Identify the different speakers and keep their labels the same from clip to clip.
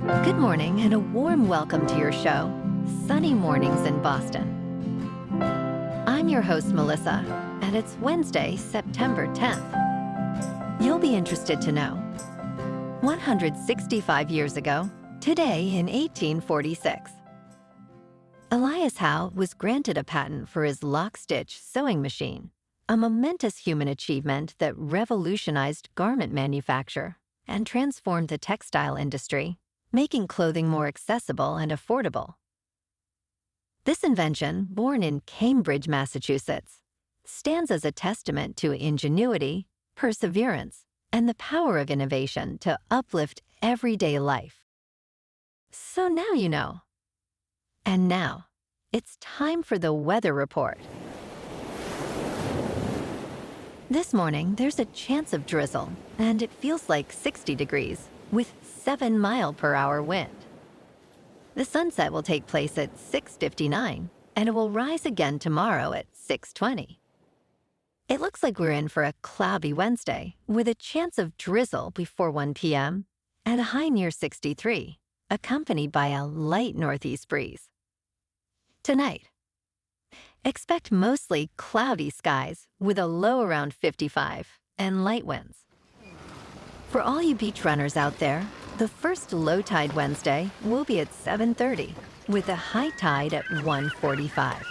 Speaker 1: Good morning and a warm welcome to your show, Sunny Mornings in Boston. I'm your host, Melissa, and it's Wednesday, September 10th. You'll be interested to know. 165 years ago, today in 1846, Elias Howe was granted a patent for his lock-stitch sewing machine, a momentous human achievement that revolutionized garment manufacture and transformed the textile industry, making clothing more accessible and affordable. This invention, born in Cambridge, Massachusetts, stands as a testament to ingenuity, perseverance, and the power of innovation to uplift everyday life. So now you know. And now, it's time for the weather report. This morning, there's a chance of drizzle, and it feels like 60 degrees, with 7-mile-per-hour wind. The sunset will take place at 6:59, and it will rise again tomorrow at 6:20. It looks like we're in for a cloudy Wednesday, with a chance of drizzle before 1 p.m. and a high near 63, accompanied by a light northeast breeze. Tonight, expect mostly cloudy skies with a low around 55 and light winds. For all you beach runners out there, the first low tide Wednesday will be at 7:30, with a high tide at 1:45.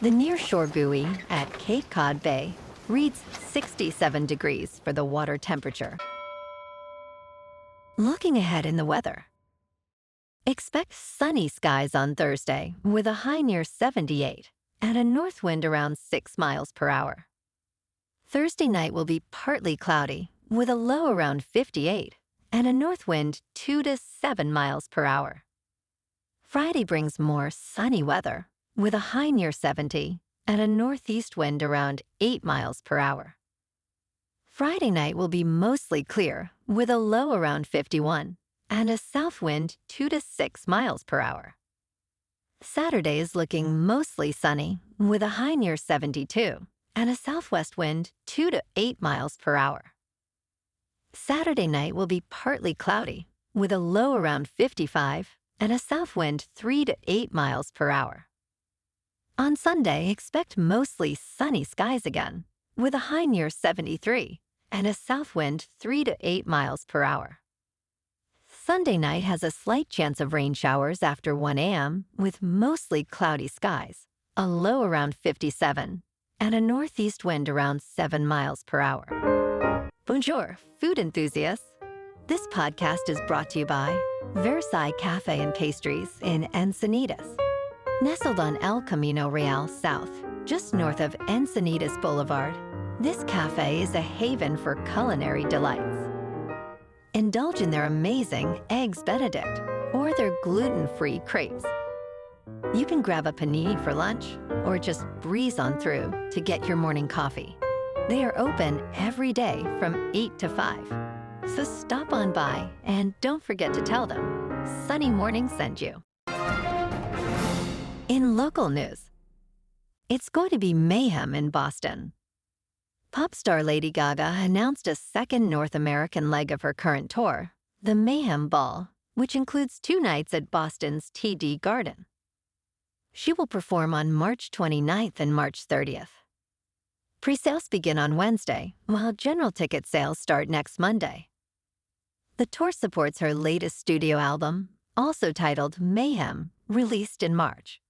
Speaker 1: The nearshore buoy at Cape Cod Bay reads 67 degrees for the water temperature. Looking ahead in the weather, expect sunny skies on Thursday with a high near 78 and a north wind around 6 miles per hour. Thursday night will be partly cloudy with a low around 58 and a north wind 2 to 7 miles per hour. Friday brings more sunny weather with a high near 70 and a northeast wind around 8 miles per hour. Friday night will be mostly clear with a low around 51 and a south wind 2 to 6 miles per hour. Saturday is looking mostly sunny with a high near 72 and a southwest wind 2 to 8 miles per hour. Saturday night will be partly cloudy with a low around 55 and a south wind 3 to 8 miles per hour. On Sunday, expect mostly sunny skies again with a high near 73 and a south wind 3 to 8 miles per hour. Sunday night has a slight chance of rain showers after 1 a.m. with mostly cloudy skies, a low around 57, and a northeast wind around 7 miles per hour. Bonjour, food enthusiasts. This podcast is brought to you by Versailles Cafe and Pastries in Encinitas. Nestled on El Camino Real South, just north of Encinitas Boulevard, this cafe is a haven for culinary delights. Indulge in their amazing Eggs Benedict or their gluten-free crepes. You can grab a panini for lunch or just breeze on through to get your morning coffee. They are open every day from 8 to 5. So stop on by and don't forget to tell them Sunny Morning sent you. In local news, it's going to be mayhem in Boston. Pop star Lady Gaga announced a second North American leg of her current tour, the Mayhem Ball, which includes 2 nights at Boston's TD Garden. She will perform on March 29th and March 30th. Presales begin on Wednesday, while general ticket sales start next Monday. The tour supports her latest studio album, also titled Mayhem, released in March.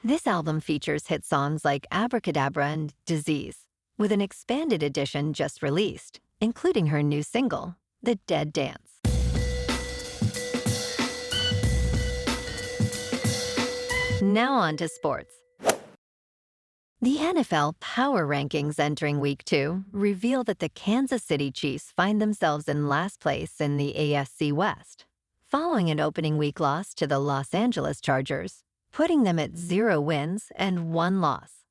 Speaker 1: This album features hit songs like Abracadabra and Disease, with an expanded edition just released, including her new single, The Dead Dance. Now on to sports. The NFL Power Rankings entering Week 2 reveal that the Kansas City Chiefs find themselves in last place in the AFC West, following an opening week loss to the Los Angeles Chargers, putting them at 0 wins and 1 loss.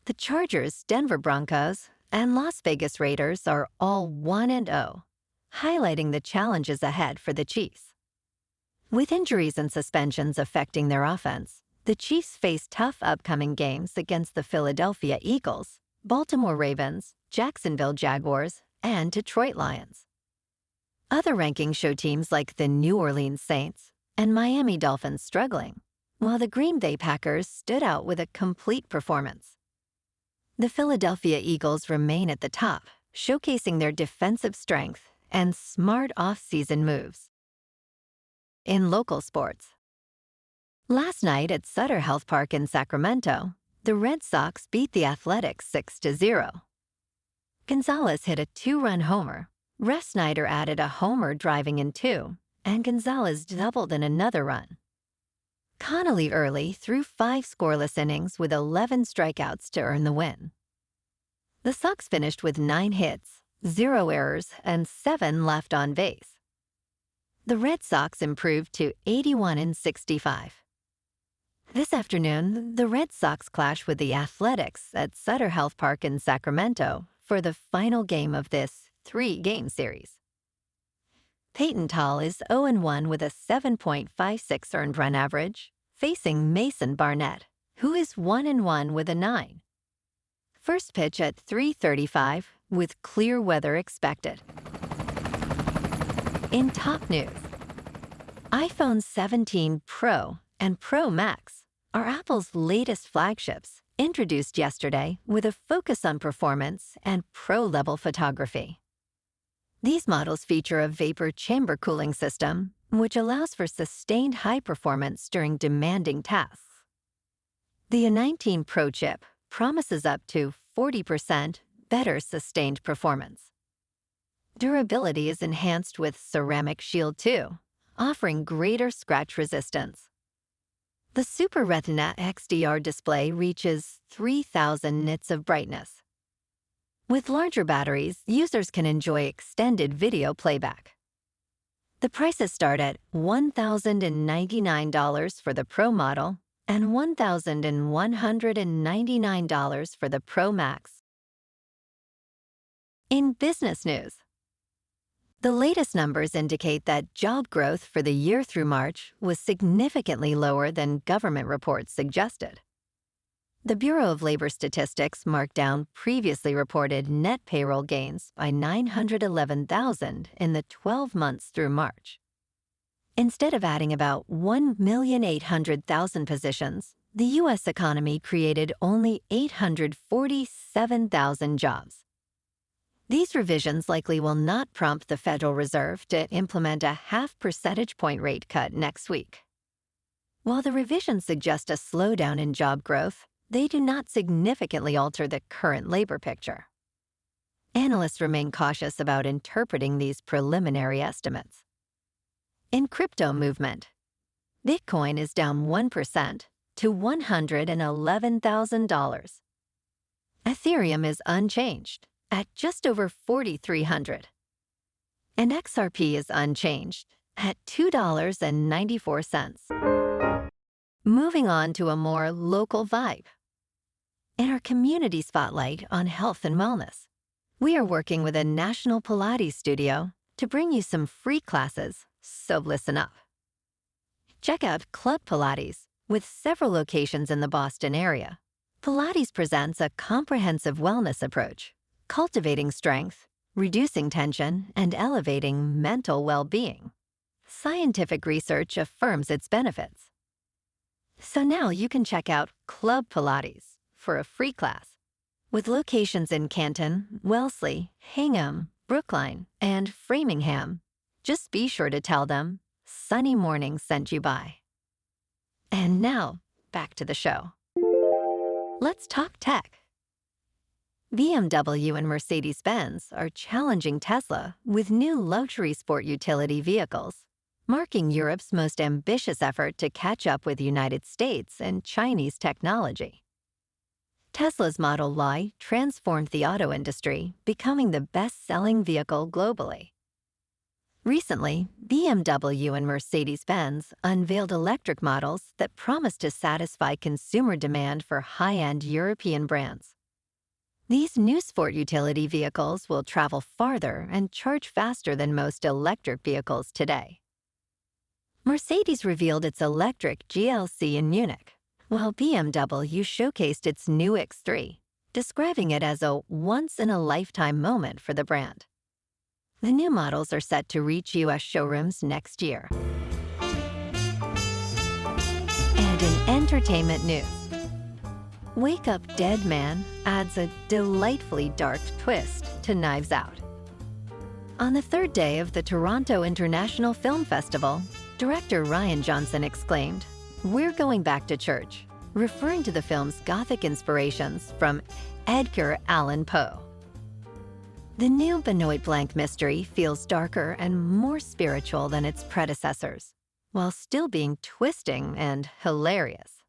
Speaker 1: The Chargers, Denver Broncos, and Las Vegas Raiders are all 1-0, highlighting the challenges ahead for the Chiefs. With injuries and suspensions affecting their offense, the Chiefs face tough upcoming games against the Philadelphia Eagles, Baltimore Ravens, Jacksonville Jaguars, and Detroit Lions. Other rankings show teams like the New Orleans Saints and Miami Dolphins struggling, while the Green Bay Packers stood out with a complete performance. The Philadelphia Eagles remain at the top, showcasing their defensive strength and smart off-season moves. In local sports, last night at Sutter Health Park in Sacramento, the Red Sox beat the Athletics 6-0. Gonzalez hit a 2-run homer. Russ Snyder added a homer driving in 2, and Gonzalez doubled in another run. Connelly Early threw 5 scoreless innings with 11 strikeouts to earn the win. The Sox finished with 9 hits, 0 errors, and 7 left on base. The Red Sox improved to 81-65. This afternoon, the Red Sox clash with the Athletics at Sutter Health Park in Sacramento for the final game of this 3-game series. Peyton Tall is 0-1 with a 7.56 earned run average, facing Mason Barnett, who is 1-1 with a 9. First pitch at 3:35 with clear weather expected. In top news, iPhone 17 Pro and Pro Max are Apple's latest flagships, introduced yesterday with a focus on performance and pro-level photography. These models feature a vapor chamber cooling system, which allows for sustained high performance during demanding tasks. The A19 Pro chip promises up to 40% better sustained performance. Durability is enhanced with Ceramic Shield 2, offering greater scratch resistance. The Super Retina XDR display reaches 3,000 nits of brightness. With larger batteries, users can enjoy extended video playback. The prices start at $1,099 for the Pro model and $1,199 for the Pro Max. In business news, the latest numbers indicate that job growth for the year through March was significantly lower than government reports suggested. The Bureau of Labor Statistics marked down previously reported net payroll gains by 911,000 in the 12 months through March. Instead of adding about 1,800,000 positions, the U.S. economy created only 847,000 jobs. These revisions likely will not prompt the Federal Reserve to implement a 0.5 percentage point rate cut next week. While the revisions suggest a slowdown in job growth, they do not significantly alter the current labor picture. Analysts remain cautious about interpreting these preliminary estimates. In crypto movement, Bitcoin is down 1% to $111,000. Ethereum is unchanged at just over 4,300. And XRP is unchanged at $2.94. Moving on to a more local vibe. In our community spotlight on health and wellness, we are working with a national Pilates studio to bring you some free classes, so listen up. Check out Club Pilates with several locations in the Boston area. Pilates presents a comprehensive wellness approach, cultivating strength, reducing tension, and elevating mental well-being. Scientific research affirms its benefits. So now you can check out Club Pilates for a free class. With locations in Canton, Wellesley, Hingham, Brookline, and Framingham, just be sure to tell them Sunny Morning sent you by. And now, back to the show. Let's talk tech. BMW and Mercedes-Benz are challenging Tesla with new luxury sport utility vehicles, marking Europe's most ambitious effort to catch up with the United States and Chinese technology. Tesla's Model Y transformed the auto industry, becoming the best-selling vehicle globally. Recently, BMW and Mercedes-Benz unveiled electric models that promise to satisfy consumer demand for high-end European brands. These new sport utility vehicles will travel farther and charge faster than most electric vehicles today. Mercedes revealed its electric GLC in Munich, while BMW showcased its new X3, describing it as a once-in-a-lifetime moment for the brand. The new models are set to reach U.S. showrooms next year. And in entertainment news, Wake Up Dead Man adds a delightfully dark twist to Knives Out. On the third day of the Toronto International Film Festival, director Ryan Johnson exclaimed, "We're going back to church," referring to the film's Gothic inspirations from Edgar Allan Poe. The new Benoit Blanc mystery feels darker and more spiritual than its predecessors, while still being twisting and hilarious.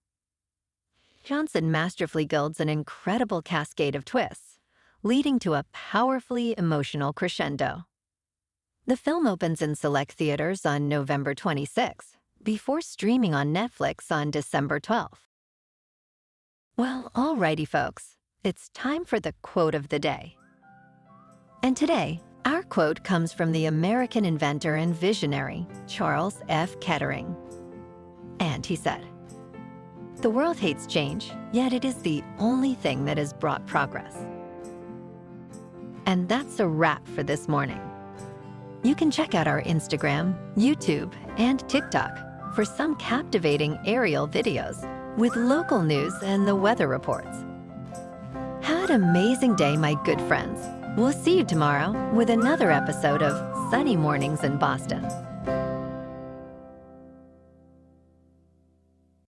Speaker 1: Johnson masterfully builds an incredible cascade of twists, leading to a powerfully emotional crescendo. The film opens in select theaters on November 26, before streaming on Netflix on December 12. Well, alrighty folks, it's time for the quote of the day. And today, our quote comes from the American inventor and visionary, Charles F. Kettering. And he said, "The world hates change, yet it is the only thing that has brought progress." And that's a wrap for this morning. You can check out our Instagram, YouTube, and TikTok for some captivating aerial videos with local news and the weather reports. Have an amazing day, my good friends. We'll see you tomorrow with another episode of Sunny Mornings in Boston.